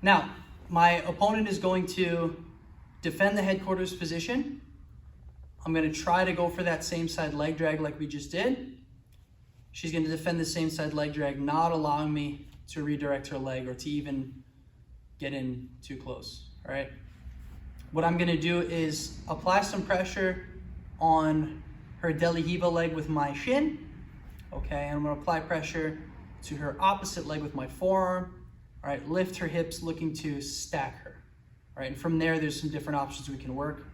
Now, my opponent is going to defend the headquarters position. I'm going to try to go for that same side leg drag like we just did. She's going to defend the same side leg drag, not allowing me to redirect her leg or to even get in too close, all right? What I'm going to do is apply some pressure on her De La Riva leg with my shin, okay? And I'm going to apply pressure to her opposite leg with my forearm, all right? Lift her hips, looking to stack her, all right? And from there, there's some different options we can work.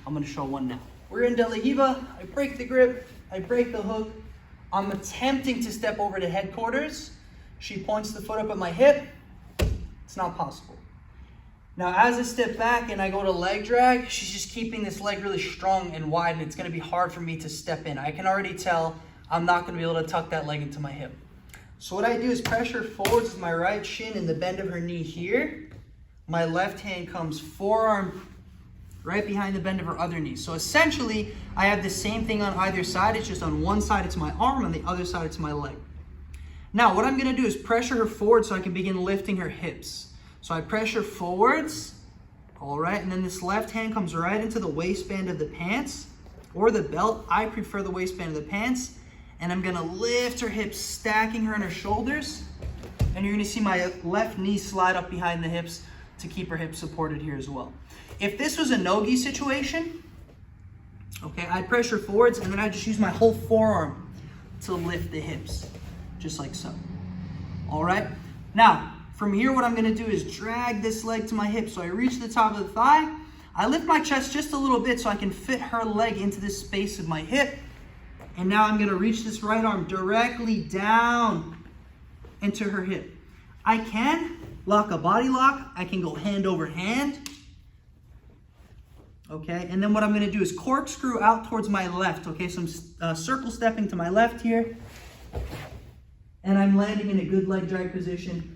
I'm going to show one now. We're in De La Riva. I break the grip, I break the hook. I'm attempting to step over to headquarters. She points the foot up at my hip. It's not possible. Now, as I step back and I go to leg drag, she's just keeping this leg really strong and wide, and it's going to be hard for me to step in. I can already tell I'm not going to be able to tuck that leg into my hip. So what I do is pressure forwards with my right shin in the bend of her knee here. My left hand comes forearm right behind the bend of her other knee. So essentially, I have the same thing on either side. It's just on one side it's my arm, on the other side it's my leg. Now, what I'm going to do is pressure her forward so I can begin lifting her hips. So I pressure forwards, all right, and then this left hand comes right into the waistband of the pants or the belt. I prefer the waistband of the pants, and I'm gonna lift her hips, stacking her on her shoulders, and you're gonna see my left knee slide up behind the hips to keep her hips supported here as well. If this was a no-gi situation, okay, I'd pressure forwards, and then I'd just use my whole forearm to lift the hips, just like so, all right? Now, from here, what I'm going to do is drag this leg to my hip. So I reach the top of the thigh. I lift my chest just a little bit so I can fit her leg into this space of my hip. And now I'm going to reach this right arm directly down into her hip. I can lock a body lock. I can go hand over hand. Okay, and then what I'm going to do is corkscrew out towards my left. Okay, so I'm circle stepping to my left here. And I'm landing in a good leg drag position.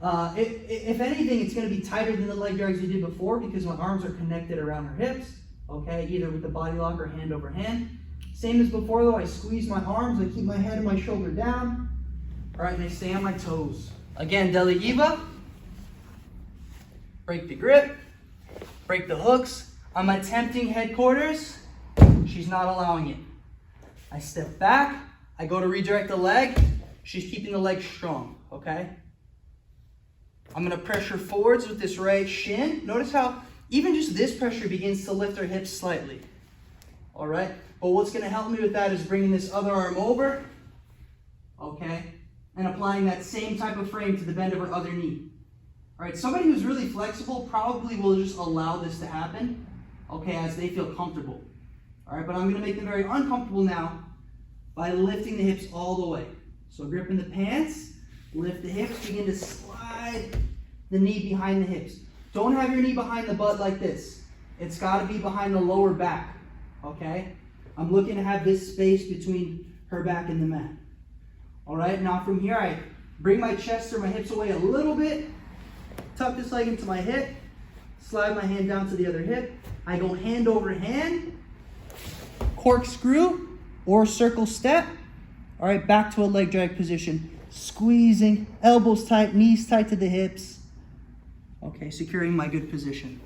If anything, it's going to be tighter than the leg drags we did before because my arms are connected around her hips, okay, either with the body lock or hand over hand. Same as before though, I squeeze my arms, I keep my head and my shoulder down, all right, and I stay on my toes. Again, De La Riva, break the grip, break the hooks. I'm attempting headquarters, she's not allowing it. I step back, I go to redirect the leg, she's keeping the leg strong, okay? I'm going to pressure forwards with this right shin. Notice how even just this pressure begins to lift our hips slightly. All right? But what's going to help me with that is bringing this other arm over, okay, and applying that same type of frame to the bend of her other knee. All right? Somebody who's really flexible probably will just allow this to happen, okay, as they feel comfortable. All right? But I'm going to make them very uncomfortable now by lifting the hips all the way. So grip in the pants, lift the hips, begin to slide the knee behind the hips. Don't have your knee behind the butt like this. It's got to be behind the lower back, okay? I'm looking to have this space between her back and the mat. All right, now from here, I bring my chest or my hips away a little bit, tuck this leg into my hip, slide my hand down to the other hip. I go hand over hand, corkscrew or circle step. All right, back to a leg drag position. Squeezing, elbows tight, knees tight to the hips. Okay, securing my good position.